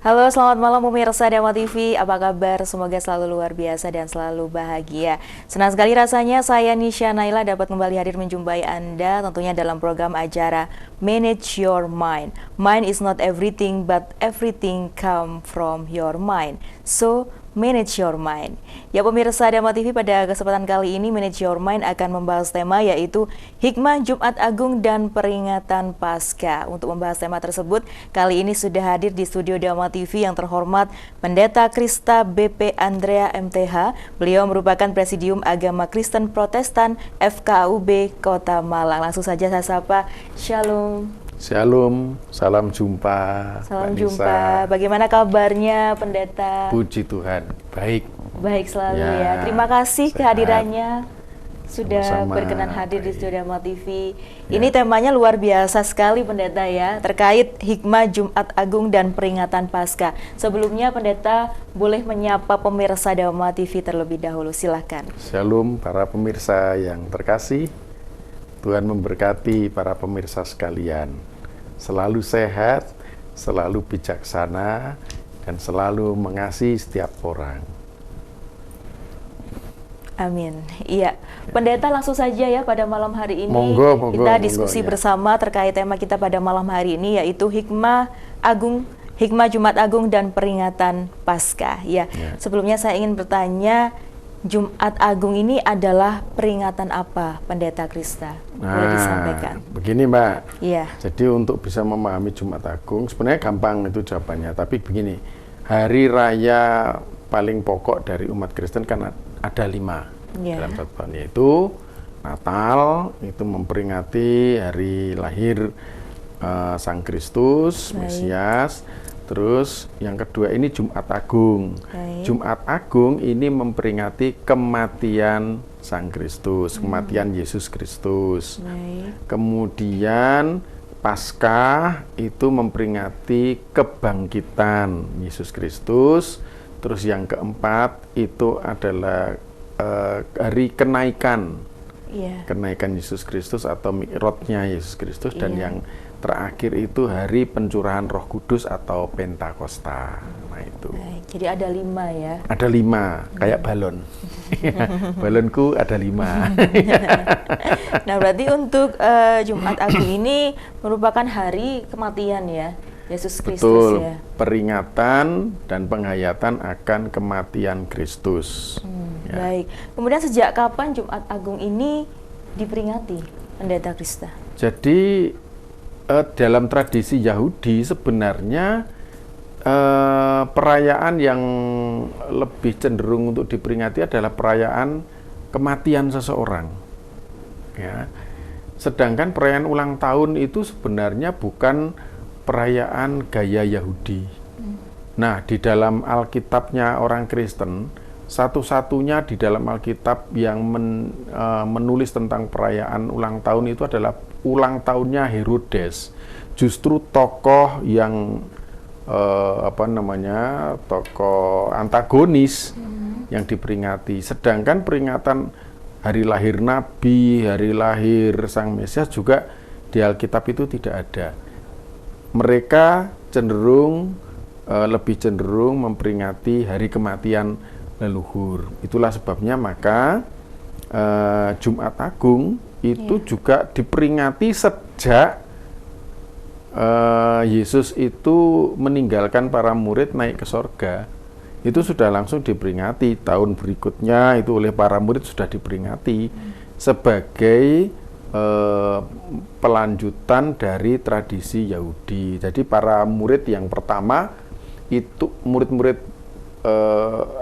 Halo, selamat malam pemirsa Dama TV. Apa kabar? Semoga selalu luar biasa dan selalu bahagia. Senang sekali rasanya saya Nisha Naila dapat kembali hadir menjumpai Anda tentunya dalam program acara Manage Your Mind. Mind is not everything, but everything come from your mind. So, manage your mind. Ya pemirsa Dama TV, pada kesempatan kali ini Manage Your Mind akan membahas tema yaitu Hikmah Jumat Agung dan Peringatan Paskah. Untuk membahas tema tersebut, kali ini sudah hadir di studio Dama TV yang terhormat Pendeta Krista BP Andrea MTH. Beliau merupakan Presidium Agama Kristen Protestan FKUB Kota Malang. Langsung saja saya sapa. Shalom. Shalom, salam jumpa. Salam jumpa. Bagaimana kabarnya, Pendeta? Puji Tuhan, baik. Baik selalu ya. Terima kasih sehat. Kehadirannya. Sudah Sama-sama. Berkenan hadir di Studio Dama TV. Ya. Ini temanya luar biasa sekali, Pendeta ya, terkait hikmah Jumat Agung dan peringatan Paskah. Sebelumnya Pendeta boleh menyapa pemirsa Dama TV terlebih dahulu. Silakan. Shalom para pemirsa yang terkasih. Tuhan memberkati para pemirsa sekalian. Selalu sehat, selalu bijaksana, dan selalu mengasihi setiap orang. Amin. Iya, Pendeta langsung saja ya pada malam hari ini Monggo, kita diskusi ya. bersama terkait tema kita pada malam hari ini yaitu hikmah Jumat Agung dan peringatan Paskah. Ya. Sebelumnya saya ingin bertanya, Jumat Agung ini adalah peringatan apa, Pendeta Krista? Boleh disampaikan. Begini Mbak. Iya. Jadi untuk bisa memahami Jumat Agung, sebenarnya gampang itu jawabannya. Tapi begini, hari raya paling pokok dari umat Kristen kan ada 5 dalam satu tahun, yaitu Natal, itu memperingati hari lahir Sang Kristus, Mesias. Terus yang kedua ini Jumat Agung. Jumat Agung ini memperingati kematian Sang Kristus, kematian Yesus Kristus. Kemudian Paskah itu memperingati kebangkitan Yesus Kristus. Terus yang keempat itu adalah hari kenaikan. Kenaikan Yesus Kristus atau mi'rajnya Yesus Kristus. Dan yang terakhir itu hari pencurahan Roh Kudus atau Pentakosta. Nah itu. Jadi ada 5 ya? Ada 5, kayak balon. Balonku ada 5. Nah berarti untuk Jumat Agung ini merupakan hari kematian ya Yesus Kristus. Betul, ya. peringatan dan penghayatan akan kematian Kristus. Baik. Kemudian sejak kapan Jumat Agung ini diperingati, Pendeta Krista? Jadi dalam tradisi Yahudi sebenarnya perayaan yang lebih cenderung untuk diperingati adalah perayaan kematian seseorang. Ya. Sedangkan perayaan ulang tahun itu sebenarnya bukan perayaan gaya Yahudi. Nah, di dalam Alkitabnya orang Kristen, satu-satunya di dalam Alkitab yang menulis tentang perayaan ulang tahun itu adalah ulang tahunnya Herodes. Justru tokoh yang tokoh antagonis yang diperingati. Sedangkan peringatan hari lahir Nabi, hari lahir Sang Mesias juga di Alkitab itu tidak ada. Mereka lebih cenderung memperingati hari kematian leluhur. Itulah sebabnya maka Jumat Agung itu juga diperingati sejak Yesus itu meninggalkan para murid naik ke sorga. Itu sudah langsung diperingati. Tahun berikutnya itu oleh para murid sudah diperingati sebagai pelanjutan dari tradisi Yahudi. Jadi para murid yang pertama itu murid-murid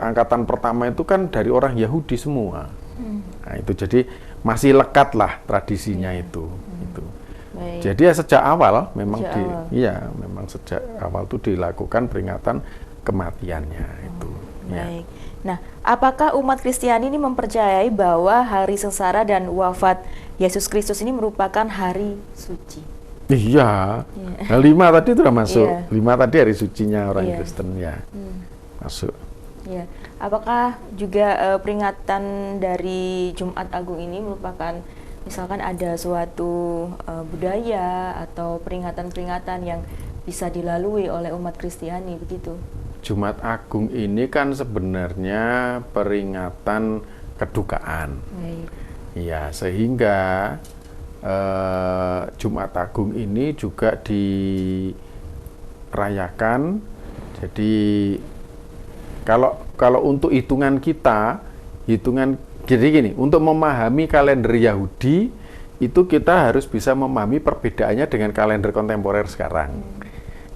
angkatan pertama itu kan dari orang Yahudi semua. Nah, itu jadi masih lekat lah tradisinya itu. Jadi ya sejak awal memang sejak awal itu dilakukan peringatan kematiannya itu. Baik. Nah, apakah umat Kristiani ini mempercayai bahwa hari sengsara dan wafat Yesus Kristus ini merupakan hari suci? Iya. Nah, 5 tadi itu sudah masuk. 5 tadi hari sucinya orang Kristen ya. Masuk. Ya. Apakah juga peringatan dari Jumat Agung ini merupakan misalkan ada suatu budaya atau peringatan-peringatan yang bisa dilalui oleh umat Kristiani begitu? Jumat Agung ini kan sebenarnya peringatan kedukaan. Baik. Ya, sehingga Jumat Agung ini juga dirayakan. Jadi kalau untuk hitungan kita, jadi gini, untuk memahami kalender Yahudi itu kita harus bisa memahami perbedaannya dengan kalender kontemporer sekarang.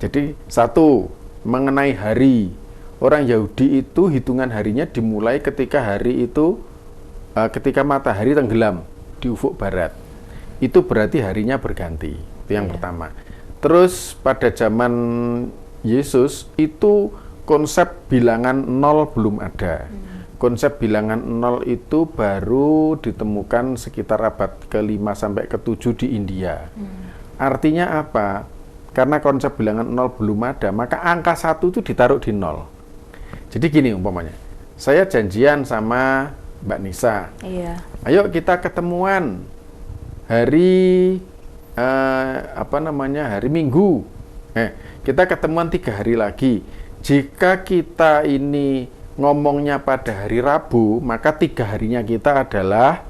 Jadi satu, mengenai hari, orang Yahudi itu hitungan harinya dimulai ketika hari itu ketika matahari tenggelam di ufuk barat. Itu berarti harinya berganti. Itu yang pertama. Terus pada zaman Yesus itu konsep bilangan 0 belum ada. Konsep bilangan 0 itu baru ditemukan sekitar abad ke-5 sampai ke-7 di India. Artinya apa? Karena konsep bilangan 0 belum ada, maka angka 1 itu ditaruh di 0. Jadi gini umpamanya, saya janjian sama Mbak Nisa. Iya. Ayo kita ketemuan hari hari Minggu. Kita ketemuan 3 hari lagi. Jika kita ini ngomongnya pada hari Rabu, maka 3 harinya kita adalah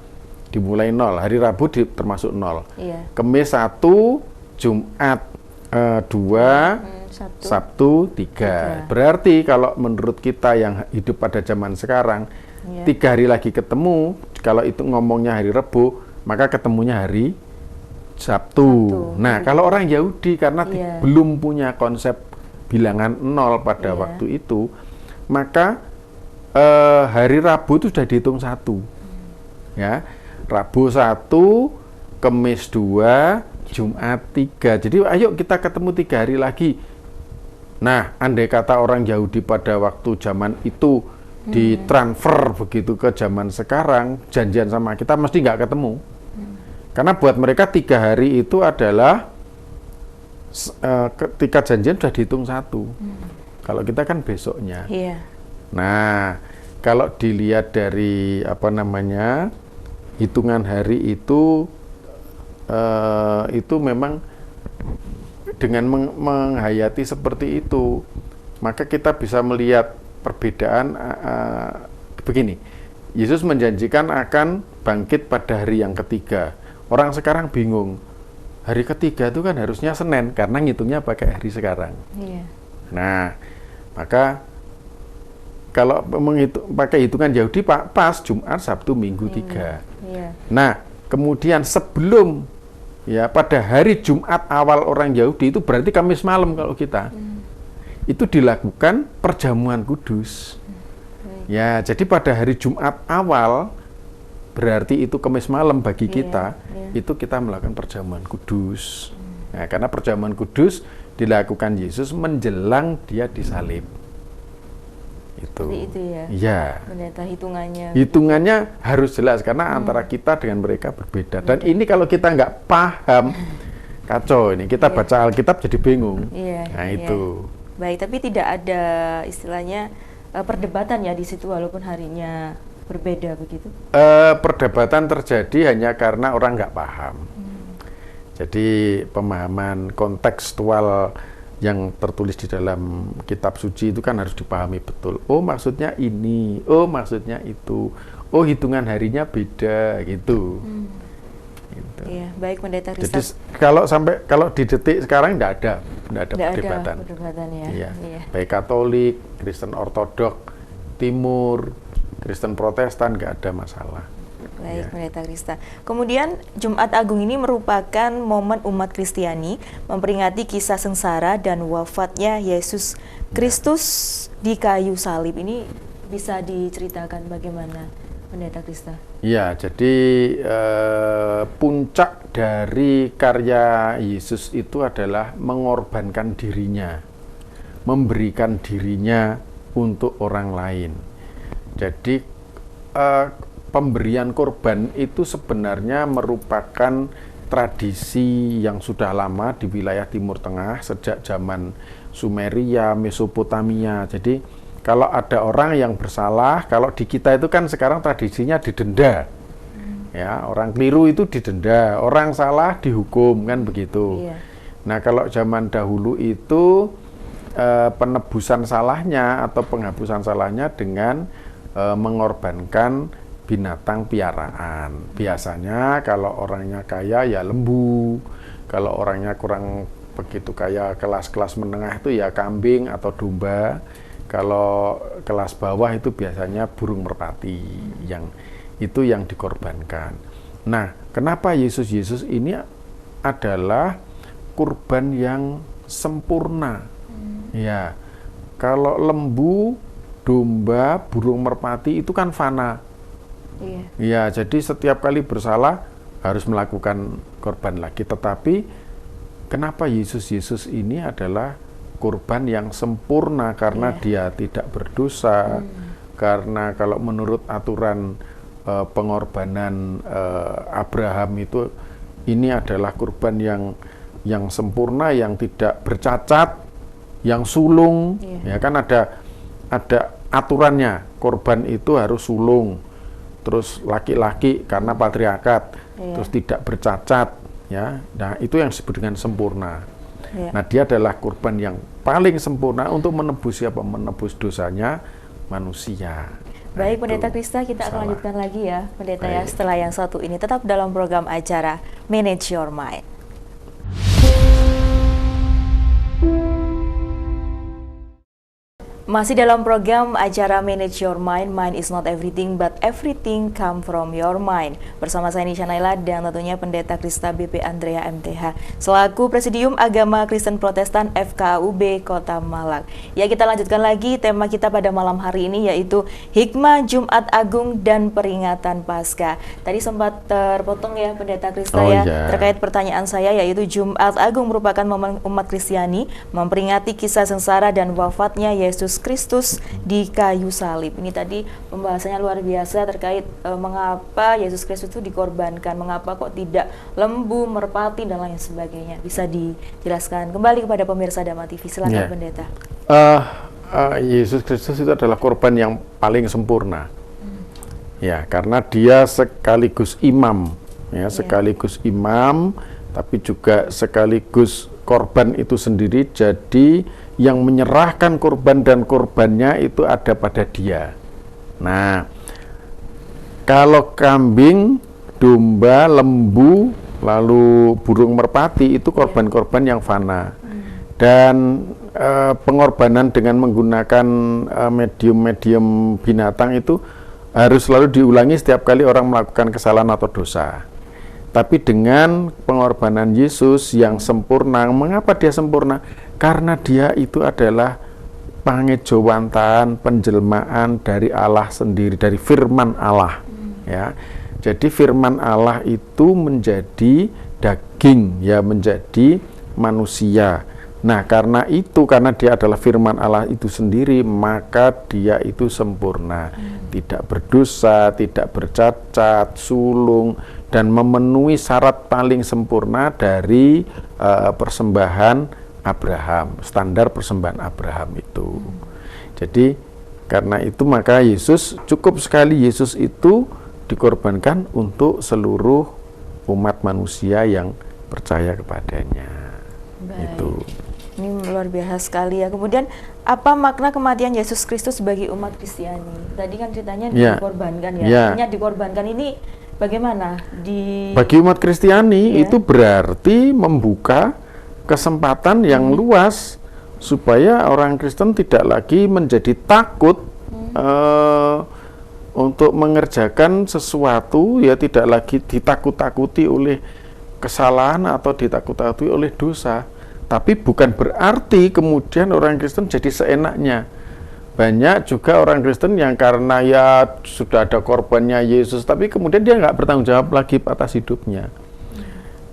dimulai 0. Hari Rabu termasuk 0. Iya. Kamis 1, Jumat 2, Sabtu 3. Berarti kalau menurut kita yang hidup pada zaman sekarang, 3 hari lagi ketemu, kalau itu ngomongnya hari Rabu, maka ketemunya hari Sabtu. Nah, kalau orang Yahudi karena belum punya konsep bilangan 0 pada waktu itu, maka hari Rabu itu sudah dihitung 1. Ya. Rabu 1, Kamis 2, Jumat 3. Jadi ayo kita ketemu 3 hari lagi. Nah, andai kata orang Yahudi pada waktu zaman itu ditransfer begitu ke zaman sekarang, janjian sama kita mesti nggak ketemu. Karena buat mereka 3 hari itu adalah ketika janjian sudah dihitung 1. Kalau kita kan besoknya. Nah, kalau dilihat dari hitungan hari itu memang dengan menghayati seperti itu, maka kita bisa melihat perbedaan begini. Yesus menjanjikan akan bangkit pada hari yang ketiga. Orang sekarang bingung. Hari ketiga itu kan harusnya Senin karena ngitungnya pakai hari sekarang. Nah, maka kalau pakai hitungan Yahudi pas Jumat, Sabtu, Minggu 3. Nah, kemudian sebelum pada hari Jumat awal orang Yahudi itu berarti Kamis malam kalau kita. Itu dilakukan perjamuan kudus. Ya, jadi pada hari Jumat awal berarti itu Kamis malam bagi kita, itu kita melakukan perjamuan kudus. Nah, karena perjamuan kudus dilakukan Yesus menjelang dia disalib. Itu ya. Iya. Ternyata hitungannya harus jelas karena antara kita dengan mereka berbeda. Dan ini kalau kita nggak paham, kacau ini. Kita baca Alkitab jadi bingung. Nah, itu. Baik, tapi tidak ada istilahnya perdebatan ya di situ walaupun harinya berbeda begitu? Perdebatan terjadi hanya karena orang nggak paham. Jadi pemahaman kontekstual yang tertulis di dalam kitab suci itu kan harus dipahami betul. Oh, maksudnya ini, oh maksudnya itu, oh hitungan harinya beda gitu. Gitu. Iya, baik Pendeta Krista. Jadi kalau di detik sekarang tidak ada perdebatan. Iya. Baik Katolik, Kristen Ortodok, Timur, Kristen Protestan nggak ada masalah. Baik, Pendeta Krista. Kemudian Jumat Agung ini merupakan momen umat Kristiani memperingati kisah sengsara dan wafatnya Yesus Kristus di kayu salib. Ini bisa diceritakan bagaimana, Pendeta Krista? Ya, jadi puncak dari karya Yesus itu adalah mengorbankan dirinya, memberikan dirinya untuk orang lain. Jadi pemberian korban itu sebenarnya merupakan tradisi yang sudah lama di wilayah Timur Tengah sejak zaman Sumeria, Mesopotamia. Jadi kalau ada orang yang bersalah, kalau di kita itu kan sekarang tradisinya didenda. Ya, orang keliru itu didenda, orang salah dihukum kan begitu. Nah, kalau zaman dahulu itu penebusan salahnya atau penghapusan salahnya dengan mengorbankan binatang piaraan. Biasanya kalau orangnya kaya ya lembu, kalau orangnya kurang begitu kaya, kelas-kelas menengah itu ya kambing atau domba. Kalau kelas bawah itu biasanya burung merpati, yang itu yang dikorbankan. Nah, kenapa Yesus ini adalah kurban yang sempurna? Ya, kalau lembu, domba, burung merpati itu kan fana. Ya, jadi setiap kali bersalah harus melakukan korban lagi. Tetapi kenapa Yesus ini adalah kurban yang sempurna? Karena dia tidak berdosa. Karena kalau menurut aturan pengorbanan Abraham itu, ini adalah kurban yang sempurna, yang tidak bercacat, yang sulung. Ya kan ada aturannya, korban itu harus sulung, terus laki-laki karena patriarkat, terus tidak bercacat, ya. Nah, itu yang disebut dengan sempurna. Nah, dia adalah kurban yang paling sempurna untuk menebus siapa? Menebus dosanya manusia. Baik, Pendeta Krista, kita akan lanjutkan lagi ya, Pendeta. Baik. Ya, setelah yang satu ini tetap dalam program acara Manage Your Mind. Masih dalam program acara Manage Your Mind, Mind is not everything, but everything come from your mind. Bersama saya Nisha Naila dan tentunya Pendeta Krista BP Andrea MTH, selaku Presidium Agama Kristen Protestan FKUB Kota Malang. Ya, kita lanjutkan lagi tema kita pada malam hari ini, yaitu Hikmah Jumat Agung dan Peringatan Paskah. Tadi sempat terpotong ya Pendeta Krista terkait pertanyaan saya, yaitu Jumat Agung merupakan momen umat Kristiani memperingati kisah sengsara dan wafatnya Yesus Kristus di kayu salib. Ini tadi pembahasannya luar biasa terkait mengapa Yesus Kristus itu dikorbankan, mengapa kok tidak lembu, merpati, dan lain sebagainya. Bisa dijelaskan kembali kepada pemirsa Dhamma TV. Silakan Pendeta. Yesus Kristus itu adalah korban yang paling sempurna. Ya, karena dia sekaligus imam, ya, sekaligus imam, tapi juga sekaligus korban itu sendiri. Jadi yang menyerahkan korban dan korbannya itu ada pada dia. Nah, kalau kambing, domba, lembu, lalu burung merpati itu korban-korban yang fana. Dan pengorbanan dengan menggunakan medium-medium binatang itu harus selalu diulangi setiap kali orang melakukan kesalahan atau dosa. Tapi dengan pengorbanan Yesus yang sempurna, mengapa dia sempurna? Karena dia itu adalah pangejowantan, penjelmaan dari Allah sendiri, dari firman Allah. Ya, jadi firman Allah itu menjadi daging, ya, menjadi manusia. Nah, karena dia adalah firman Allah itu sendiri, maka dia itu sempurna, tidak berdosa, tidak bercacat, sulung, dan memenuhi syarat paling sempurna dari persembahan Abraham, standar persembahan Abraham itu. Jadi karena itu maka cukup sekali Yesus itu dikorbankan untuk seluruh umat manusia yang percaya kepadanya. Baik. Itu. Ini luar biasa sekali ya. Kemudian apa makna kematian Yesus Kristus bagi umat Kristiani? Tadi kan ceritanya dikorbankan ya. Artinya dikorbankan ini bagaimana? Bagi umat Kristiani itu berarti membuka kesempatan yang luas supaya orang Kristen tidak lagi menjadi takut untuk mengerjakan sesuatu, ya, tidak lagi ditakut-takuti oleh kesalahan atau ditakut-takuti oleh dosa. Tapi bukan berarti kemudian orang Kristen jadi seenaknya. Banyak juga orang Kristen yang karena ya sudah ada korbannya Yesus, tapi kemudian dia nggak bertanggung jawab lagi atas hidupnya.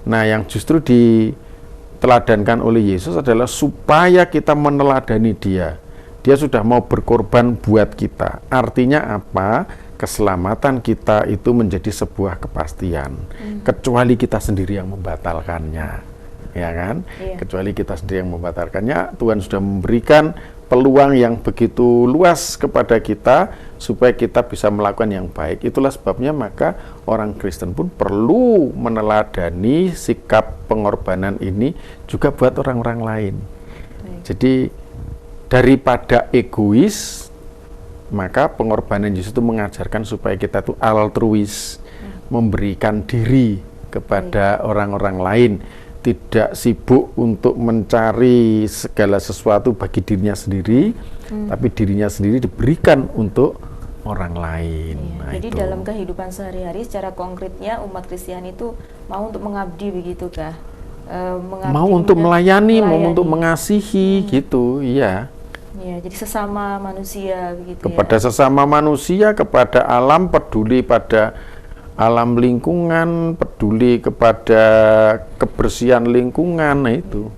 Nah, yang justru diteladankan oleh Yesus adalah supaya kita meneladani dia. Dia sudah mau berkorban buat kita. Artinya apa? Keselamatan kita itu menjadi sebuah kepastian. Kecuali kita sendiri yang membatalkannya. Ya kan? Kecuali kita sendiri yang membatalkannya, Tuhan sudah memberikan peluang yang begitu luas kepada kita supaya kita bisa melakukan yang baik. Itulah sebabnya maka orang Kristen pun perlu meneladani sikap pengorbanan ini juga buat orang-orang lain. Jadi daripada egois, maka pengorbanan Yesus itu mengajarkan supaya kita tuh altruis, memberikan diri kepada orang-orang lain, tidak sibuk untuk mencari segala sesuatu bagi dirinya sendiri, tapi dirinya sendiri diberikan untuk orang lain. Nah, jadi itu. dalam kehidupan sehari-hari secara konkretnya umat Kristen itu mau untuk mengabdi begitukah? Mau untuk melayani, mau untuk mengasihi gitu, iya. Ya, jadi sesama manusia begitu kepada sesama manusia, kepada alam, peduli pada alam lingkungan, peduli kepada kebersihan lingkungan, nah itu.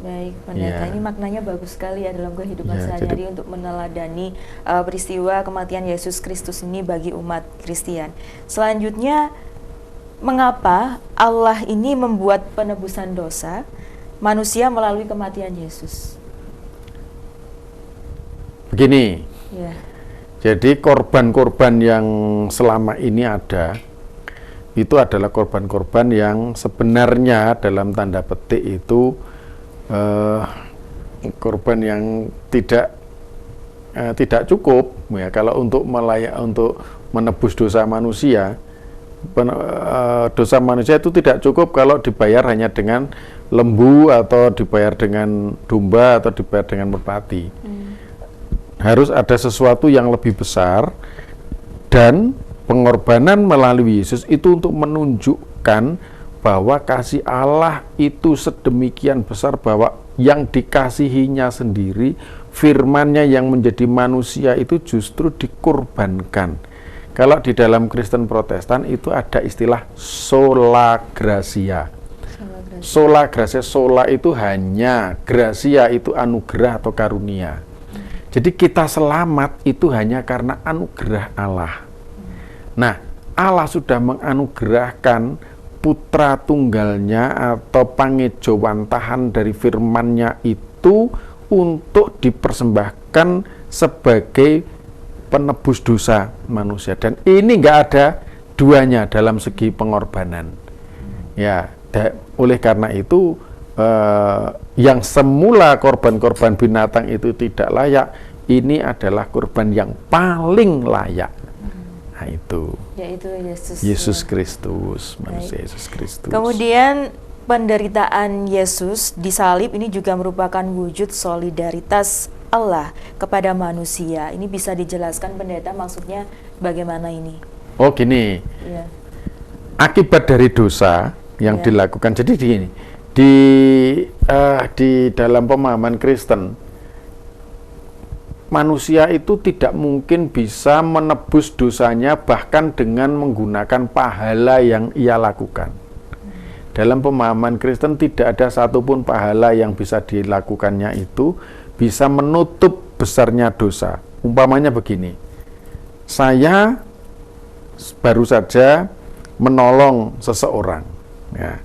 Baik, pendeta, ini maknanya bagus sekali ya dalam kehidupan sehari-hari untuk meneladani peristiwa kematian Yesus Kristus ini bagi umat Kristen. Selanjutnya, mengapa Allah ini membuat penebusan dosa manusia melalui kematian Yesus? Begini, jadi korban-korban yang selama ini ada, itu adalah korban-korban yang sebenarnya dalam tanda petik itu korban yang tidak cukup ya, kalau untuk menebus dosa manusia. Dosa manusia itu tidak cukup kalau dibayar hanya dengan lembu atau dibayar dengan domba atau dibayar dengan merpati. Harus ada sesuatu yang lebih besar, dan pengorbanan melalui Yesus itu untuk menunjukkan bahwa kasih Allah itu sedemikian besar bahwa yang dikasihinya sendiri, firman-Nya yang menjadi manusia itu justru dikorbankan. Kalau di dalam Kristen Protestan itu ada istilah sola gratia. Sola gratia, sola itu hanya, gratia itu anugerah atau karunia. Jadi kita selamat itu hanya karena anugerah Allah. Nah, Allah sudah menganugerahkan putra tunggalnya atau pangejowantahan dari firman-Nya itu untuk dipersembahkan sebagai penebus dosa manusia. Dan ini nggak ada duanya dalam segi pengorbanan. Ya, oleh karena itu yang semula korban-korban binatang itu tidak layak, ini adalah korban yang paling layak. Nah itu, yaitu Yesus Kristus, manusia Yesus Kristus. Kemudian penderitaan Yesus di salib ini juga merupakan wujud solidaritas Allah kepada manusia. Ini bisa dijelaskan pendeta, maksudnya bagaimana ini? Oh gini, akibat dari dosa yang dilakukan, jadi gini, di dalam pemahaman Kristen, manusia itu tidak mungkin bisa menebus dosanya bahkan dengan menggunakan pahala yang ia lakukan. Dalam pemahaman Kristen tidak ada satupun pahala yang bisa dilakukannya itu bisa menutup besarnya dosa. Umpamanya begini, saya baru saja menolong seseorang, ya.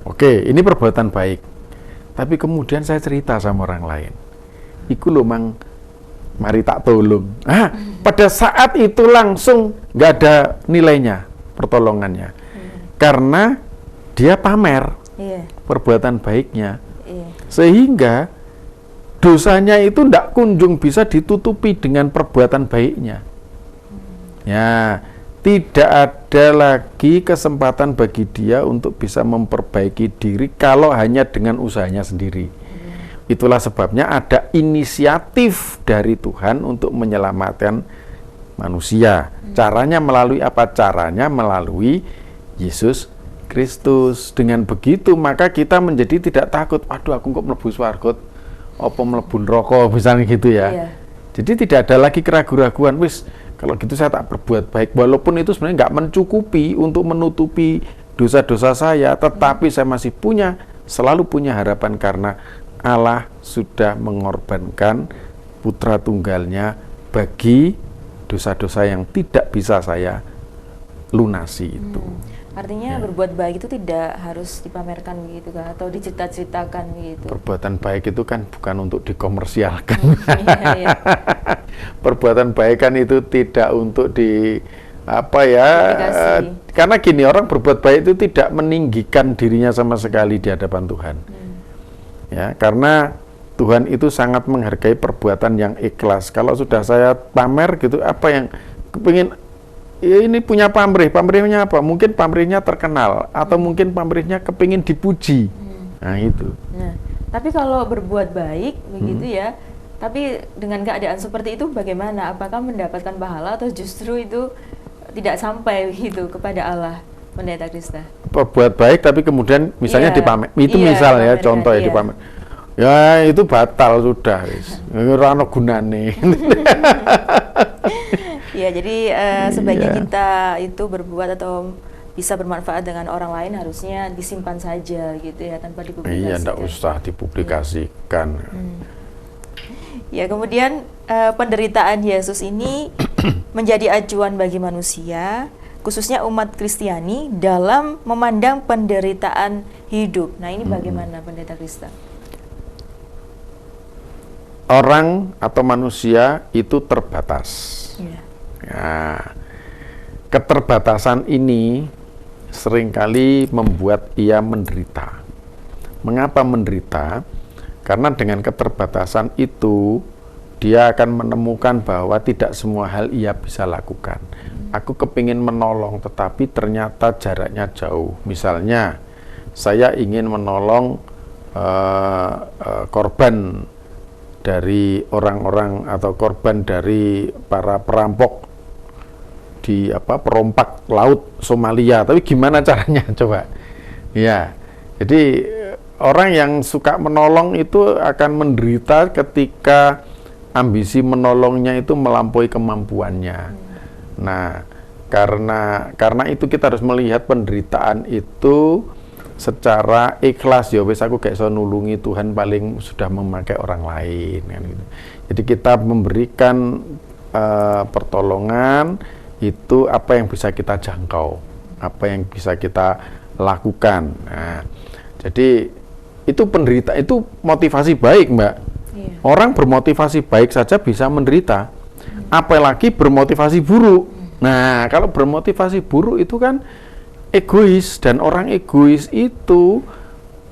Oke, ini perbuatan baik. Tapi kemudian saya cerita sama orang lain. Iku lho mang, mari tak tolong. Pada saat itu langsung nggak ada nilainya pertolongannya. Karena dia pamer perbuatan baiknya. Sehingga dosanya itu tidak kunjung bisa ditutupi dengan perbuatan baiknya. Ya, tidak ada lagi kesempatan bagi dia untuk bisa memperbaiki diri kalau hanya dengan usahanya sendiri. Itulah sebabnya ada inisiatif dari Tuhan untuk menyelamatkan manusia. Caranya melalui apa? Caranya melalui Yesus Kristus. Dengan begitu maka kita menjadi tidak takut, aduh aku kok mlebu swarga apa mlebu neraka, misalnya gitu ya. Jadi tidak ada lagi keraguan-raguan, wis kalau gitu saya tak berbuat baik, walaupun itu sebenarnya nggak mencukupi untuk menutupi dosa-dosa saya, tetapi saya masih selalu punya harapan karena Allah sudah mengorbankan putra tunggalnya bagi dosa-dosa yang tidak bisa saya lunasi itu. Artinya berbuat baik itu tidak harus dipamerkan begitu kan, atau dicerita-ceritakan begitu. Perbuatan baik itu kan bukan untuk dikomersialkan. Iya. Perbuatan baik kan itu tidak untuk karena gini, orang berbuat baik itu tidak meninggikan dirinya sama sekali di hadapan Tuhan. Ya, karena Tuhan itu sangat menghargai perbuatan yang ikhlas. Kalau sudah saya pamer gitu, apa yang kepingin, ya ini punya pamrihnya apa? Mungkin pamrihnya terkenal, atau mungkin pamrihnya kepingin dipuji. Nah itu. Nah, tapi kalau berbuat baik begitu ya, tapi dengan keadaan seperti itu bagaimana? Apakah mendapatkan pahala atau justru itu tidak sampai gitu kepada Allah, Pendeta Krista? Berbuat baik tapi kemudian misalnya dipamer. Itu misal ya, contoh ya dipamer. Ya itu batal sudah, ora ono gunane. Ya, jadi sebaiknya kita itu berbuat atau bisa bermanfaat dengan orang lain harusnya disimpan saja gitu ya, tanpa dipublikasikan. Iya, enggak usah dipublikasikan. Ya, kemudian penderitaan Yesus ini menjadi acuan bagi manusia, khususnya umat Kristiani dalam memandang penderitaan hidup. Nah, ini bagaimana Pendeta Krista? Orang atau manusia itu terbatas. Ya, keterbatasan ini seringkali membuat ia menderita. Mengapa menderita? Karena dengan keterbatasan itu dia akan menemukan bahwa tidak semua hal ia bisa lakukan. Aku kepingin menolong tetapi ternyata jaraknya jauh. Misalnya saya ingin menolong korban dari orang-orang atau korban dari para perampok di perompak laut Somalia, tapi gimana caranya coba? Ya, jadi orang yang suka menolong itu akan menderita ketika ambisi menolongnya itu melampaui kemampuannya. Nah, karena itu kita harus melihat penderitaan itu secara ikhlas. Ya wis aku gak iso nulungi, Tuhan paling sudah memakai orang lain kan gitu. Jadi kita memberikan pertolongan itu apa yang bisa kita jangkau, apa yang bisa kita lakukan. Nah, jadi itu penderita, itu motivasi baik, Mbak. Iya. Orang bermotivasi baik saja bisa menderita, apalagi bermotivasi buruk. Nah, kalau bermotivasi buruk itu kan egois, dan orang egois itu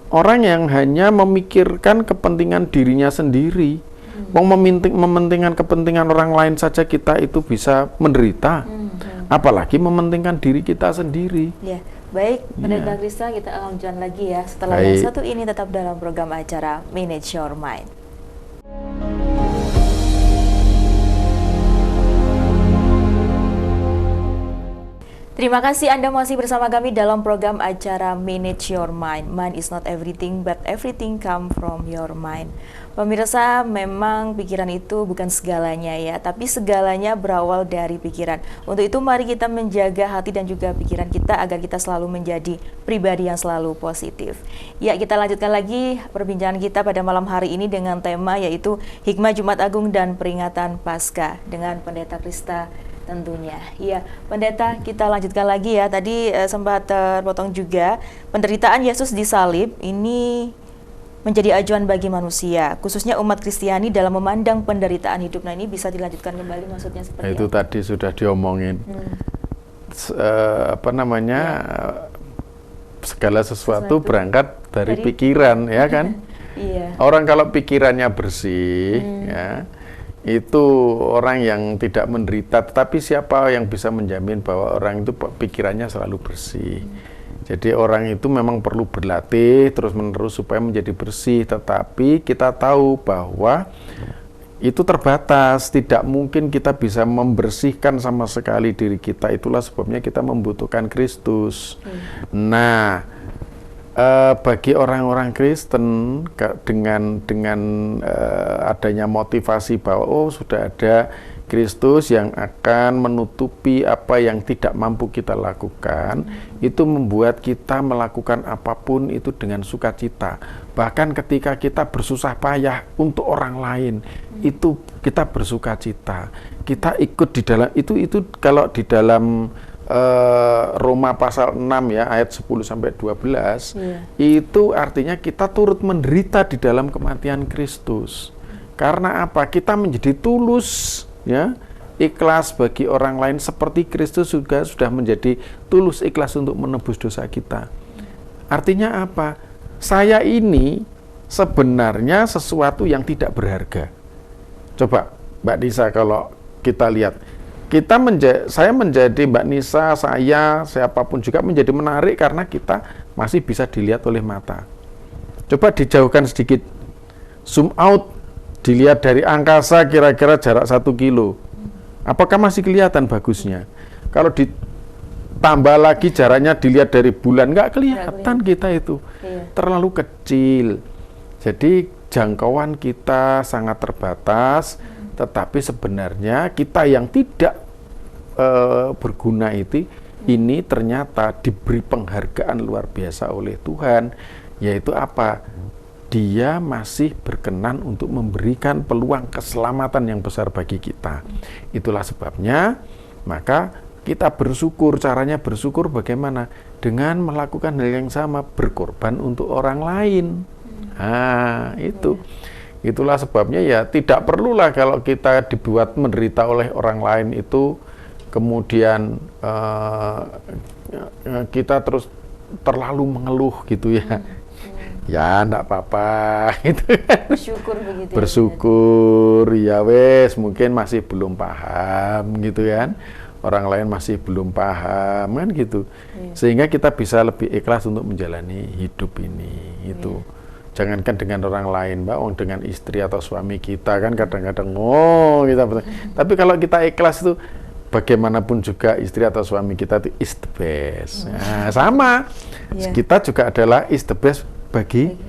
orang yang hanya memikirkan kepentingan dirinya sendiri. Mementingkan kepentingan orang lain saja kita itu bisa menderita, apalagi mementingkan diri kita sendiri. Ya, baik, Pendeta Krista, kita akan lanjutkan lagi ya setelah yang satu ini, tetap dalam program acara Manage Your Mind. Terima kasih Anda masih bersama kami dalam program acara Manage Your Mind. Mind is not everything, but everything come from your mind. Pemirsa, memang pikiran itu bukan segalanya ya, tapi segalanya berawal dari pikiran. Untuk itu mari kita menjaga hati dan juga pikiran kita agar kita selalu menjadi pribadi yang selalu positif. Ya, kita lanjutkan lagi perbincangan kita pada malam hari ini dengan tema yaitu Hikmah Jumat Agung dan Peringatan Paskah dengan Pendeta Krista tentunya. Ya, Pendeta, kita lanjutkan lagi ya. Tadi sempat terpotong juga, penderitaan Yesus disalib ini menjadi acuan bagi manusia, khususnya umat Kristiani dalam memandang penderitaan hidup. Nah, ini bisa dilanjutkan kembali maksudnya seperti itu apa? Tadi sudah diomongin. Segala sesuatu berangkat dari pikiran, ya kan? Iya. Orang kalau pikirannya bersih, ya, itu orang yang tidak menderita. Tetapi siapa yang bisa menjamin bahwa orang itu pikirannya selalu bersih? Jadi orang itu memang perlu berlatih terus-menerus supaya menjadi bersih. Tetapi kita tahu bahwa itu terbatas, tidak mungkin kita bisa membersihkan sama sekali diri kita. Itulah sebabnya kita membutuhkan Kristus. Nah, bagi orang-orang Kristen dengan adanya motivasi bahwa sudah ada Kristus yang akan menutupi apa yang tidak mampu kita lakukan, itu membuat kita melakukan apapun itu dengan sukacita. Bahkan ketika kita bersusah payah untuk orang lain, itu kita bersukacita. Kita ikut di dalam itu kalau di dalam Roma pasal 6 ya, ayat 10 sampai 12, itu artinya kita turut menderita di dalam kematian Kristus. Karena apa? Kita menjadi tulus ya, ikhlas bagi orang lain seperti Kristus juga sudah menjadi tulus ikhlas untuk menebus dosa kita. Artinya apa? Saya ini sebenarnya sesuatu yang tidak berharga. Coba Mbak Nisa, kalau kita lihat, saya menjadi Mbak Nisa, saya, siapapun juga menjadi menarik karena kita masih bisa dilihat oleh mata. Coba dijauhkan sedikit, zoom out, dilihat dari angkasa kira-kira jarak 1 kilo. Apakah masih kelihatan bagusnya? Kalau ditambah lagi jaraknya dilihat dari bulan, nggak kelihatan kita itu. Terlalu kecil. Jadi jangkauan kita sangat terbatas. Tetapi sebenarnya kita yang tidak berguna itu, ini ternyata diberi penghargaan luar biasa oleh Tuhan, yaitu apa? Dia masih berkenan untuk memberikan peluang keselamatan yang besar bagi kita. Itulah sebabnya, maka kita bersyukur. Caranya bersyukur bagaimana? Dengan melakukan hal yang sama, berkorban untuk orang lain. Nah, itu. Itulah sebabnya ya tidak perlulah kalau kita dibuat menderita oleh orang lain itu, kemudian kita terus terlalu mengeluh gitu ya. Ya enggak apa-apa gitu kan. Bersyukur begitu. Bersyukur ya wes, mungkin masih belum paham gitu kan. Orang lain masih belum paham kan gitu. Sehingga kita bisa lebih ikhlas untuk menjalani hidup ini itu. Jangankan dengan orang lain, Mbak, dengan istri atau suami kita kan kadang-kadang kita. Tapi kalau kita ikhlas itu, bagaimanapun juga istri atau suami kita itu is the best. Nah, sama, kita juga adalah is the best bagi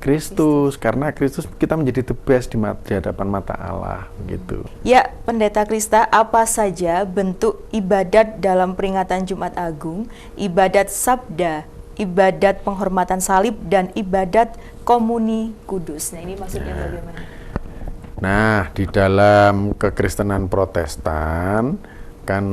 Kristus, karena Kristus kita menjadi the best di hadapan mata Allah, gitu. Ya, Pendeta Krista, apa saja bentuk ibadat dalam peringatan Jumat Agung, ibadat sabda, ibadat penghormatan salib, dan ibadat komuni kudus? Nah, ini maksudnya bagaimana? Nah, di dalam kekristenan Protestan kan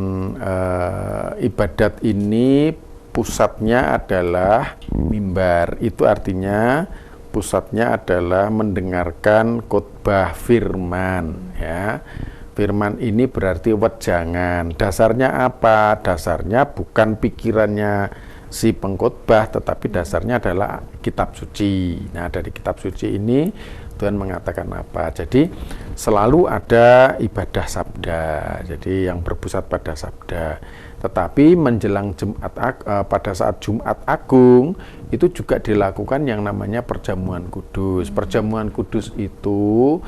ibadat ini pusatnya adalah mimbar. Itu artinya pusatnya adalah mendengarkan khotbah firman ya. Firman ini berarti wejangan. Dasarnya apa? Dasarnya bukan pikirannya si pengkhotbah, tetapi dasarnya adalah kitab suci. Nah, dari kitab suci ini Tuhan mengatakan apa? Jadi selalu ada ibadah sabda. Jadi yang berpusat pada sabda. Tetapi menjelang pada saat Jumat Agung itu juga dilakukan yang namanya perjamuan kudus. Perjamuan kudus itu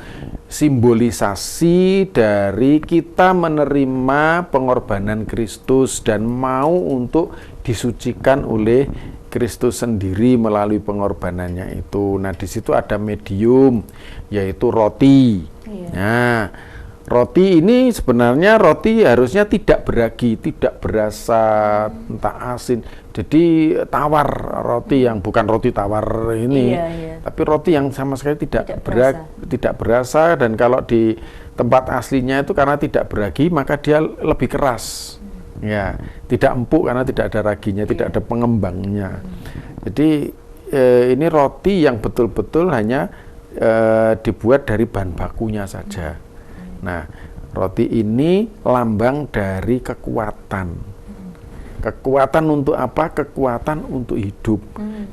simbolisasi dari kita menerima pengorbanan Kristus dan mau untuk disucikan oleh Kristus sendiri melalui pengorbanannya itu. Nah, di situ ada medium, yaitu roti. Nah, roti ini sebenarnya roti harusnya tidak beragi, tidak berasa entah asin. Jadi tawar, roti yang bukan roti tawar ini, tapi roti yang sama sekali tidak berasa. Dan kalau di tempat aslinya itu karena tidak beragi, maka dia lebih keras. Ya, tidak empuk karena tidak ada raginya, tidak ada pengembangnya. Jadi ini roti yang betul-betul hanya dibuat dari bahan bakunya saja. Nah, roti ini lambang dari kekuatan. Kekuatan untuk apa? Kekuatan untuk hidup.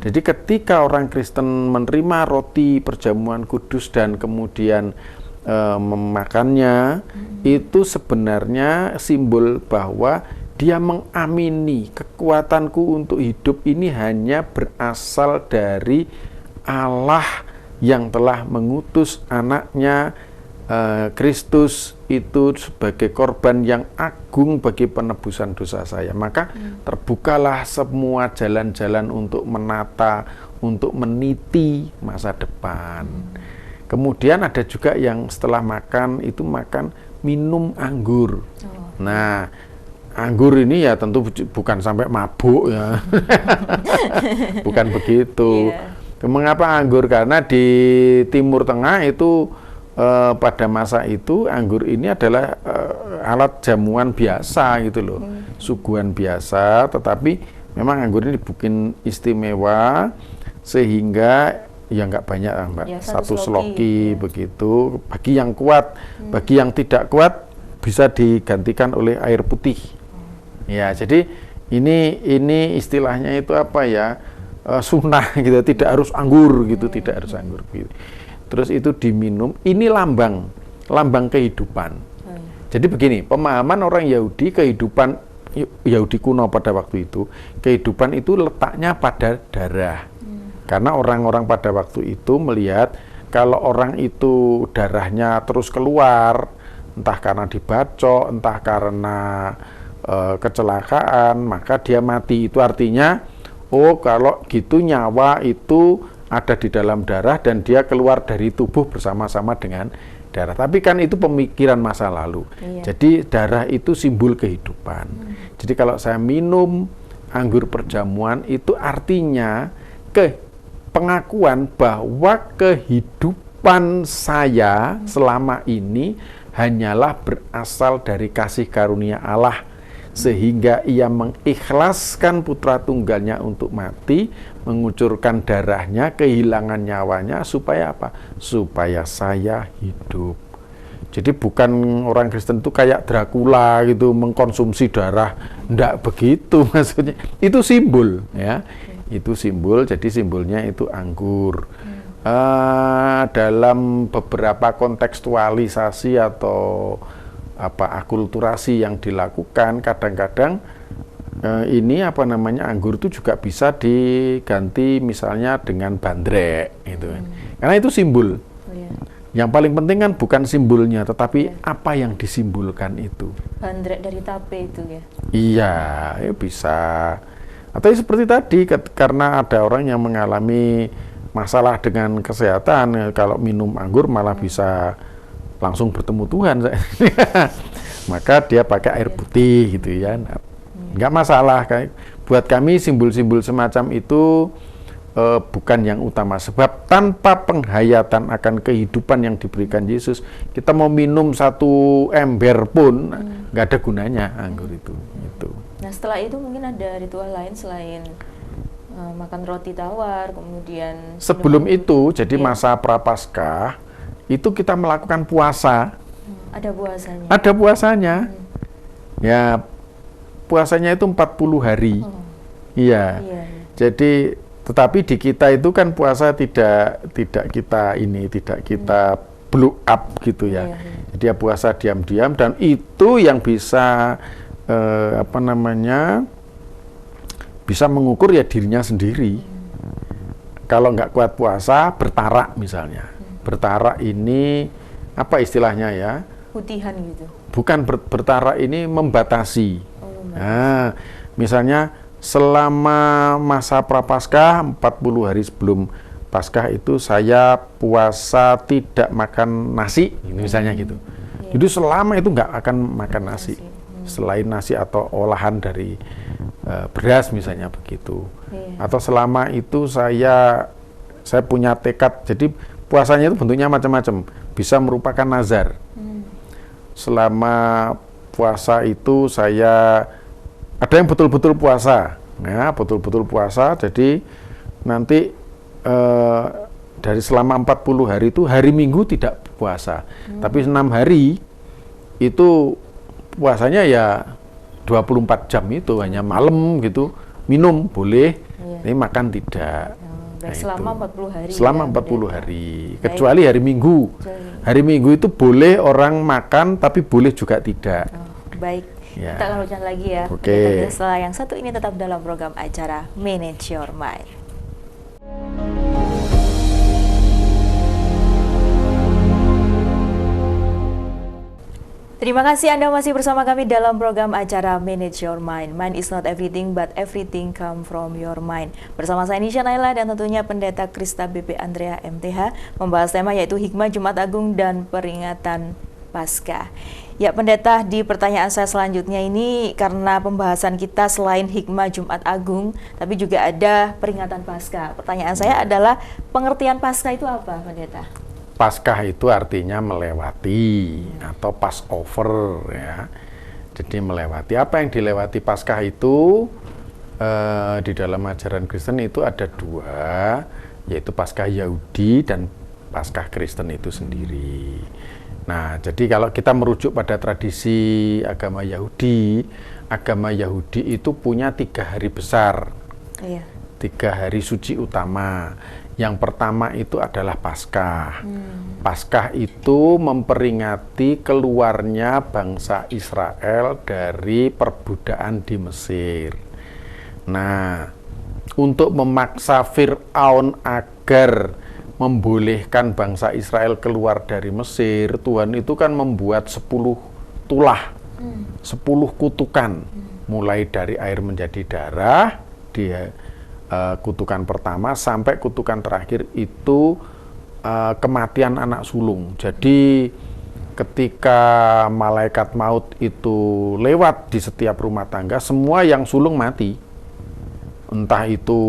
Jadi ketika orang Kristen menerima roti perjamuan kudus dan kemudian memakannya, itu sebenarnya simbol bahwa dia mengamini kekuatanku untuk hidup ini hanya berasal dari Allah yang telah mengutus anaknya Kristus itu sebagai korban yang agung bagi penebusan dosa saya. Maka terbukalah semua jalan-jalan untuk menata, untuk meniti masa depan. Kemudian ada juga yang setelah makan itu minum anggur. Nah, anggur ini ya tentu bukan sampai mabuk ya. Bukan begitu. Mengapa anggur? Karena di Timur Tengah itu pada masa itu anggur ini adalah alat jamuan biasa gitu loh, suguhan biasa, tetapi memang anggur ini dibikin istimewa sehingga ya nggak banyak Mbak, Ya, satu ya. sloki begitu. Bagi yang kuat, bagi yang tidak kuat bisa digantikan oleh air putih. Ya, jadi ini istilahnya itu apa ya, sunnah gitu, tidak harus anggur gitu, tidak harus anggur gitu. Terus itu diminum, ini lambang kehidupan. Jadi begini, pemahaman orang Yahudi, kehidupan Yahudi kuno pada waktu itu, kehidupan itu letaknya pada darah. Karena orang-orang pada waktu itu melihat kalau orang itu darahnya terus keluar, entah karena dibacok, entah karena kecelakaan, maka dia mati. Itu artinya, oh kalau gitu nyawa itu ada di dalam darah dan dia keluar dari tubuh bersama-sama dengan darah. Tapi kan itu pemikiran masa lalu. Iya. Jadi darah itu simbol kehidupan. Jadi kalau saya minum anggur perjamuan itu artinya pengakuan bahwa kehidupan saya selama ini hanyalah berasal dari kasih karunia Allah, sehingga ia mengikhlaskan putra tunggalnya untuk mati, mengucurkan darahnya, kehilangan nyawanya, supaya apa? Supaya saya hidup. Jadi bukan orang Kristen itu kayak Dracula gitu, mengkonsumsi darah, enggak begitu maksudnya. Itu simbol ya, itu simbol. Jadi simbolnya itu anggur. Dalam beberapa kontekstualisasi atau akulturasi yang dilakukan, kadang-kadang ini anggur itu juga bisa diganti misalnya dengan bandrek gitu kan. Karena itu simbol. Yang paling penting kan bukan simbolnya, tetapi apa yang disimbolkan itu. Bandrek dari tape itu ya? Iya, ya bisa. Atau seperti tadi, karena ada orang yang mengalami masalah dengan kesehatan, kalau minum anggur malah bisa langsung bertemu Tuhan. Maka dia pakai air putih gitu ya. Nggak masalah. Buat kami simbol-simbol semacam itu bukan yang utama, sebab tanpa penghayatan akan kehidupan yang diberikan Yesus, kita mau minum satu ember pun nggak ada gunanya anggur itu. Nah setelah itu mungkin ada ritual lain selain makan roti tawar, kemudian sebelum itu, jadi masa Prapaskah itu kita melakukan puasa. Ada puasanya? Ada puasanya. Ya, puasanya itu 40 hari. Iya. Jadi tetapi di kita itu kan puasa tidak kita blow up gitu ya. Dia puasa diam-diam, dan itu yang bisa bisa mengukur ya dirinya sendiri. Kalau nggak kuat puasa, bertarak misalnya. Bertarak ini apa istilahnya ya? Putihan gitu. Bukan, bertarak ini membatasi. Nah, misalnya selama masa Prapaskah 40 hari sebelum Paskah itu saya puasa tidak makan nasi, misalnya gitu. Jadi selama itu nggak akan makan nasi, selain nasi atau olahan dari beras misalnya begitu. Atau selama itu saya punya tekad, jadi puasanya itu bentuknya macam-macam, bisa merupakan nazar. Selama puasa itu saya ada yang betul-betul puasa, ya betul-betul puasa. Jadi nanti dari selama 40 hari itu hari Minggu tidak puasa, tapi 6 hari itu puasanya ya 24 jam itu, hanya malam gitu minum boleh, ini makan tidak. Selama 40 hari. Selama 40 hari, kecuali hari Minggu. Hari Minggu itu boleh orang makan, tapi boleh juga tidak. Baik. Ya. Kita akan lanjutkan lagi ya. Oke. Setelah yang satu ini tetap dalam program acara Manage Your Mind. Terima kasih Anda masih bersama kami dalam program acara Manage Your Mind. Mind is not everything, but everything come from your mind. Bersama saya Nisha Naila dan tentunya Pendeta Krista BP Andrea MTH membahas tema yaitu Hikmah Jumat Agung dan Peringatan Paskah. Ya Pendeta, di pertanyaan saya selanjutnya ini karena pembahasan kita selain Hikmah Jumat Agung, tapi juga ada peringatan Paskah. Pertanyaan saya adalah pengertian Paskah itu apa Pendeta? Paskah itu artinya melewati atau Passover ya. Jadi melewati. Apa yang dilewati Paskah itu di dalam ajaran Kristen itu ada dua, yaitu Paskah Yahudi dan Paskah Kristen itu sendiri. Nah, jadi kalau kita merujuk pada tradisi agama Yahudi itu punya 3 hari besar, 3 hari suci utama. Yang pertama itu adalah Paskah. Paskah itu memperingati keluarnya bangsa Israel dari perbudakan di Mesir. Nah, untuk memaksa Fir'aun agar membolehkan bangsa Israel keluar dari Mesir, Tuhan itu kan membuat 10 tulah, 10 kutukan, mulai dari air menjadi darah, kutukan pertama sampai kutukan terakhir itu kematian anak sulung. Jadi ketika malaikat maut itu lewat di setiap rumah tangga, semua yang sulung mati. Entah itu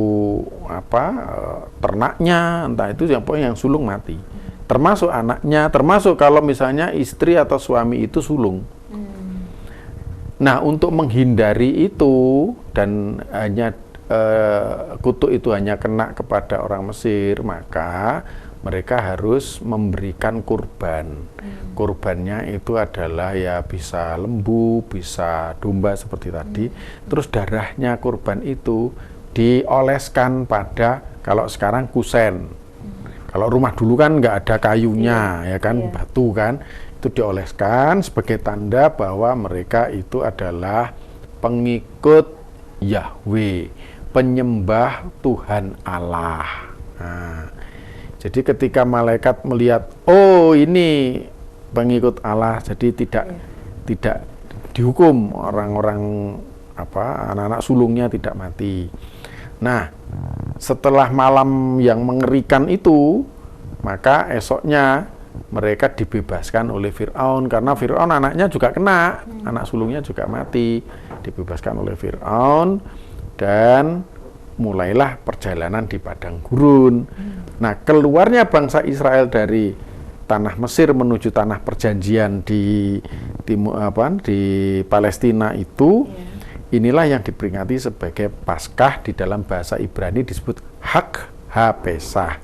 ternaknya, entah itu yang sulung mati. Termasuk anaknya, termasuk kalau misalnya istri atau suami itu sulung. Nah, untuk menghindari itu dan hanya kutuk itu hanya kena kepada orang Mesir, maka mereka harus memberikan kurban. Kurbannya itu adalah ya bisa lembu, bisa domba seperti tadi. Terus darahnya kurban itu dioleskan pada, kalau sekarang kusen. Kalau rumah dulu kan nggak ada kayunya, ya kan, batu kan, itu dioleskan sebagai tanda bahwa mereka itu adalah pengikut Yahweh, penyembah Tuhan Allah. Nah, jadi ketika malaikat melihat, oh ini pengikut Allah, jadi tidak dihukum orang-orang anak-anak sulungnya tidak mati. Nah, setelah malam yang mengerikan itu, maka esoknya mereka dibebaskan oleh Fir'aun, karena Fir'aun anaknya juga kena, anak sulungnya juga mati, dibebaskan oleh Fir'aun. Dan mulailah perjalanan di padang gurun. Nah, keluarnya bangsa Israel dari tanah Mesir menuju tanah perjanjian di Palestina itu, inilah yang diperingati sebagai Paskah. Di dalam bahasa Ibrani disebut Hag HaPesach.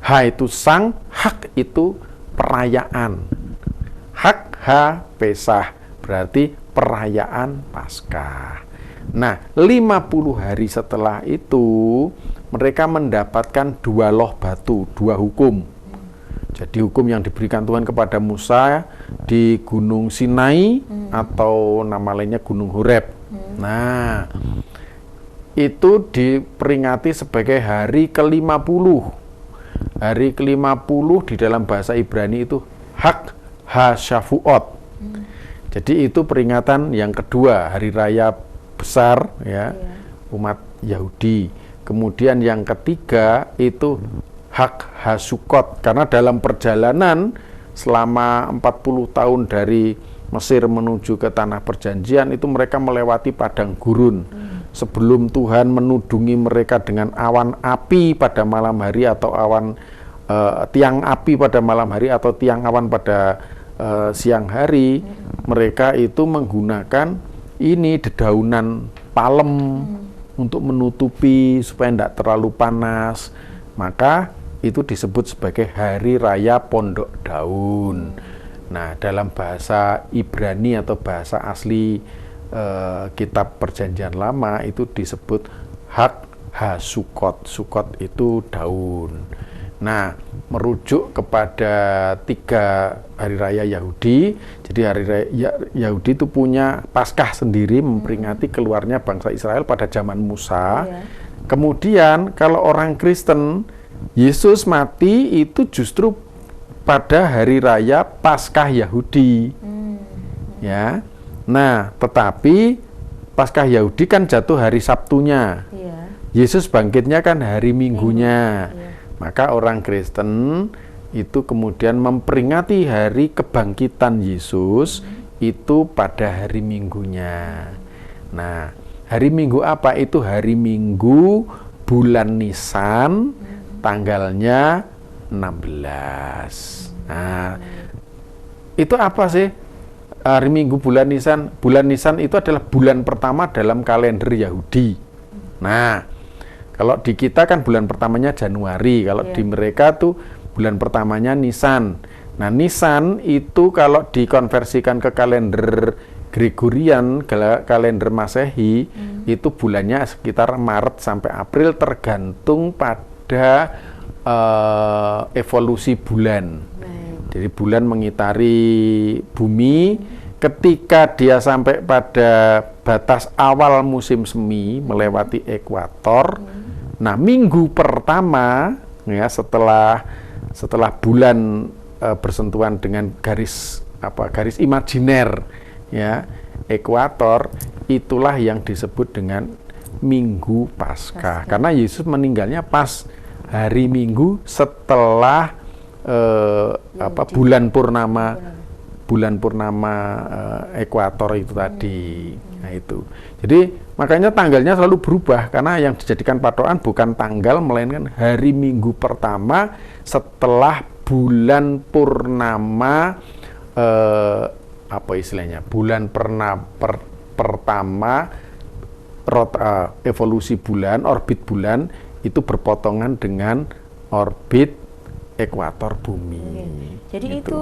Ha itu sang, hak itu perayaan. Hag HaPesach berarti perayaan Paskah. Nah, 50 hari setelah itu mereka mendapatkan 2 loh batu, 2 hukum. Jadi hukum yang diberikan Tuhan kepada Musa di Gunung Sinai atau nama lainnya Gunung Horeb. Nah, itu diperingati sebagai hari ke-50. Hari ke-50 di dalam bahasa Ibrani itu Hag HaShavuot. Jadi itu peringatan yang kedua, hari raya besar ya, umat Yahudi. Kemudian yang ketiga itu Hag HaSukot, karena dalam perjalanan selama 40 tahun dari Mesir menuju ke tanah perjanjian itu mereka melewati padang gurun. Sebelum Tuhan menudungi mereka dengan awan api pada malam hari atau tiang api pada malam hari atau tiang awan pada siang hari, mereka itu menggunakan dedaunan palem untuk menutupi supaya tidak terlalu panas. Maka itu disebut sebagai hari raya pondok daun. Nah, dalam bahasa Ibrani atau bahasa asli kitab perjanjian lama itu disebut Hag HaSukot. Sukot itu daun. Nah, merujuk kepada 3 hari raya Yahudi. Jadi hari raya Yahudi itu punya Paskah sendiri, memperingati keluarnya bangsa Israel pada zaman Musa. Kemudian kalau orang Kristen, Yesus mati itu justru pada hari raya Paskah Yahudi. Ya. Nah, tetapi Paskah Yahudi kan jatuh hari Sabtunya. Yesus bangkitnya kan hari Minggunya. Maka orang Kristen itu kemudian memperingati hari kebangkitan Yesus itu pada hari Minggunya. Nah, hari Minggu apa? Itu hari Minggu bulan Nisan, tanggalnya 16. Nah, itu apa sih? Hari Minggu bulan Nisan. Bulan Nisan itu adalah bulan pertama dalam kalender Yahudi. Nah, kalau di kita kan bulan pertamanya Januari, kalau di mereka tuh bulan pertamanya Nisan. Nah, Nisan itu kalau dikonversikan ke kalender Gregorian, kalender Masehi, itu bulannya sekitar Maret sampai April, tergantung pada evolusi bulan. Jadi bulan mengitari bumi, ketika dia sampai pada batas awal musim semi melewati ekuator. Nah, minggu pertama ya setelah bulan bersentuhan dengan garis imajiner ya ekuator, itulah yang disebut dengan Minggu Paskah. Karena Yesus meninggalnya pas hari Minggu setelah bulan purnama ekuator itu tadi. Nah, itu. Jadi makanya tanggalnya selalu berubah, karena yang dijadikan patokan bukan tanggal melainkan hari Minggu pertama setelah bulan purnama, bulan pertama evolusi bulan, orbit bulan itu berpotongan dengan orbit ekuator bumi. Jadi gitu. Itu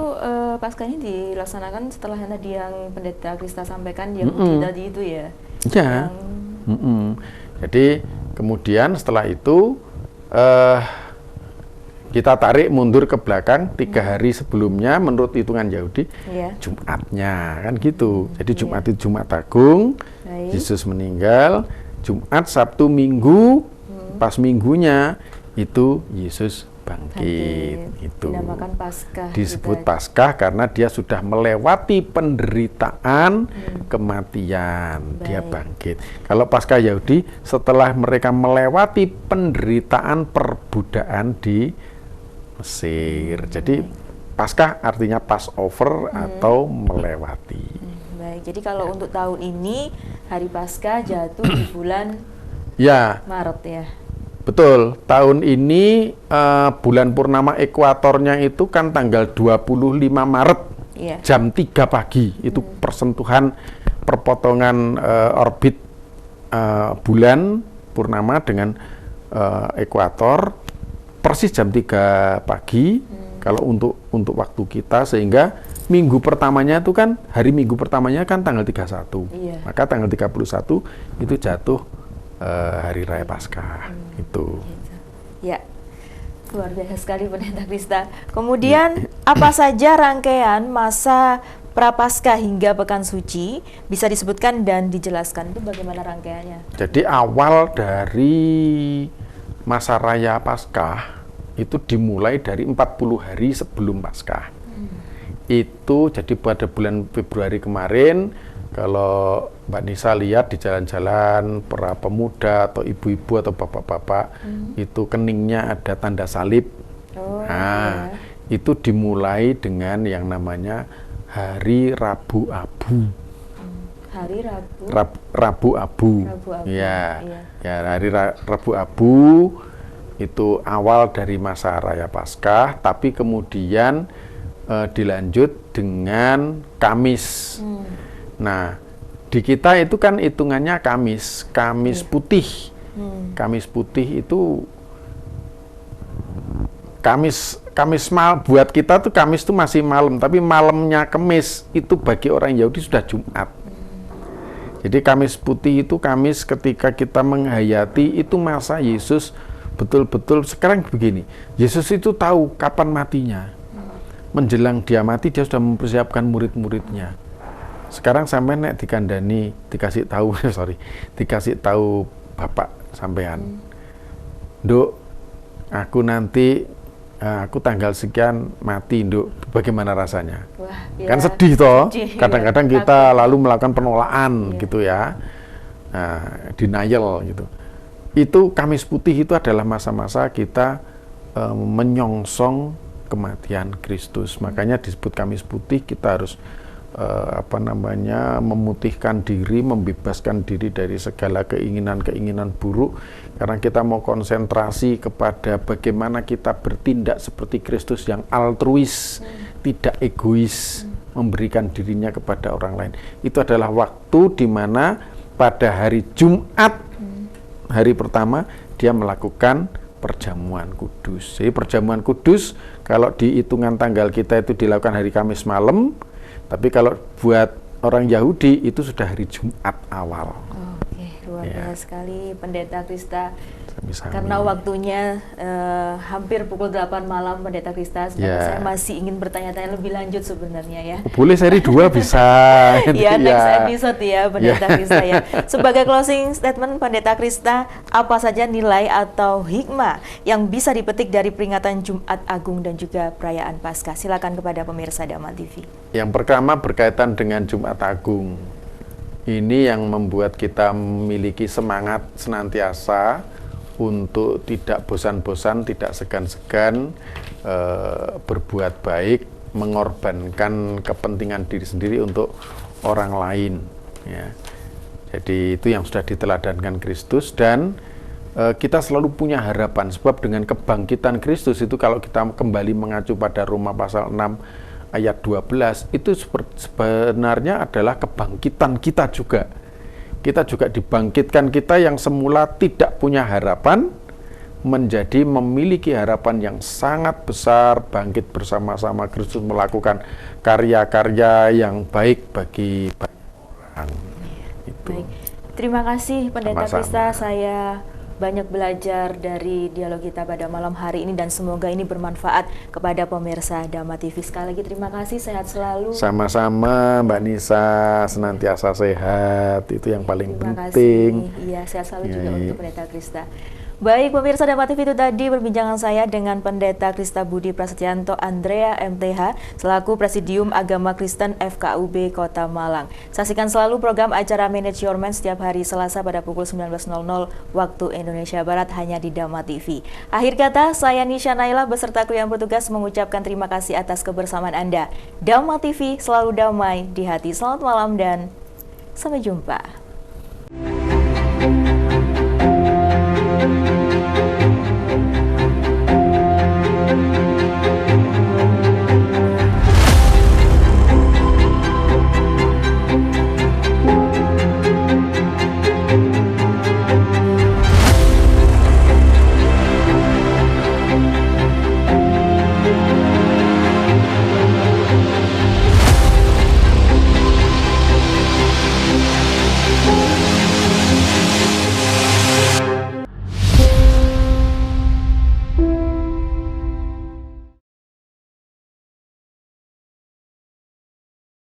Paskahnya dilaksanakan setelah yang tadi yang Pendeta Krista sampaikan Yahudi tadi itu ya? Ya. Jadi kemudian setelah itu kita tarik mundur ke belakang 3 hari sebelumnya menurut hitungan Yahudi, Jumatnya kan gitu. Jadi Jumat itu Jumat Agung, Yesus meninggal. Jumat, Sabtu, Minggu, pas Minggunya itu Yesus bangkit. Itu dinamakan Paskah. Disebut Paskah karena dia sudah melewati penderitaan, kematian, dia bangkit. Kalau Paskah Yahudi setelah mereka melewati penderitaan perbudakan di Mesir. Jadi Paskah artinya Passover atau melewati. Baik, jadi kalau untuk tahun ini hari Paskah jatuh di bulan Maret ya. Betul, tahun ini bulan purnama ekuatornya itu kan tanggal 25 Maret jam 3 pagi. Itu persentuhan perpotongan orbit bulan purnama dengan ekuator persis jam 3 pagi kalau untuk waktu kita, sehingga minggu pertamanya itu kan hari Minggu pertamanya kan tanggal 31. Maka tanggal 31 itu jatuh hari raya Paskah itu. Ya, luar biasa sekali Pendeta Krista. Kemudian apa saja rangkaian masa Prapaskah hingga Pekan Suci bisa disebutkan dan dijelaskan, itu bagaimana rangkaiannya? Jadi awal dari masa raya Paskah itu dimulai dari 40 hari sebelum Paskah. Itu jadi pada bulan Februari kemarin, kalau Mbak Nisa lihat di jalan-jalan para pemuda atau ibu-ibu atau bapak-bapak itu keningnya ada tanda salib. Itu dimulai dengan yang namanya Hari Rabu Abu. Hari Rabu. Rabu Abu. Ya, Hari Rabu Abu itu awal dari masa raya Paskah, tapi kemudian dilanjut dengan Kamis. Nah, di kita itu kan hitungannya Kamis putih. Kamis putih itu Kamis mal buat kita tuh Kamis itu masih malam, tapi malamnya Kamis itu bagi orang Yahudi sudah Jumat. Jadi Kamis putih itu Kamis ketika kita menghayati itu masa Yesus betul-betul. Sekarang begini, Yesus itu tahu kapan matinya. Menjelang dia mati, dia sudah mempersiapkan murid-muridnya. Sekarang sampai nek dikandani, dikasih tahu bapak sampean, Nduk, aku nanti aku tanggal sekian mati, Nduk. Bagaimana rasanya? Wah, kan sedih toh. Kadang-kadang kita lalu melakukan penolakan gitu ya, denial gitu. Itu Kamis Putih itu adalah masa-masa kita menyongsong kematian Kristus. Makanya disebut Kamis Putih, kita harus memutihkan diri, membebaskan diri dari segala keinginan-keinginan buruk, karena kita mau konsentrasi kepada bagaimana kita bertindak seperti Kristus yang altruis, tidak egois, memberikan dirinya kepada orang lain. Itu adalah waktu di mana pada hari Jumat, hari pertama, dia melakukan perjamuan kudus. Jadi perjamuan kudus kalau di hitungan tanggal kita itu dilakukan hari Kamis malam, tapi kalau buat orang Yahudi itu sudah hari Jumat awal. Oke, luar biasa sekali Pendeta Krista. Sami-sami. Karena waktunya hampir pukul 8 malam, Pendeta Krista, saya masih ingin bertanya-tanya lebih lanjut sebenarnya ya. Boleh seri 2 bisa. Ya, next episode ya Pendeta Krista ya. Sebagai closing statement Pendeta Krista, apa saja nilai atau hikmah yang bisa dipetik dari peringatan Jumat Agung dan juga perayaan Paskah? Silakan kepada pemirsa Dhamma TV. Yang pertama berkaitan dengan Jumat Agung. Ini yang membuat kita memiliki semangat senantiasa untuk tidak bosan-bosan, tidak segan-segan berbuat baik, mengorbankan kepentingan diri sendiri untuk orang lain. Ya. Jadi itu yang sudah diteladankan Kristus, dan kita selalu punya harapan, sebab dengan kebangkitan Kristus itu, kalau kita kembali mengacu pada Roma pasal 6 ayat 12, itu sebenarnya adalah kebangkitan kita juga. Kita juga dibangkitkan, kita yang semula tidak punya harapan, menjadi memiliki harapan yang sangat besar, bangkit bersama-sama Kristus melakukan karya-karya yang baik bagi banyak orang. Itu. Baik. Terima kasih Pendeta Krista, saya banyak belajar dari dialog kita pada malam hari ini, dan semoga ini bermanfaat kepada pemirsa Dhamma TV. Sekali lagi terima kasih, sehat selalu. Sama-sama Mbak Nisa, senantiasa sehat, itu yang paling penting. Iya, sehat selalu juga untuk Pendeta Krista. Baik pemirsa Dhamma TV, itu tadi perbincangan saya dengan Pendeta Krista Budi Prasetyanto Andrea MTH selaku Presidium Agama Kristen FKUB Kota Malang. Saksikan selalu program acara Manage Your Man setiap hari Selasa pada pukul 19.00 waktu Indonesia Barat hanya di Dhamma TV. Akhir kata, saya Nisha Naila beserta kru yang bertugas mengucapkan terima kasih atas kebersamaan Anda. Dhamma TV selalu damai di hati. Selamat malam dan sampai jumpa.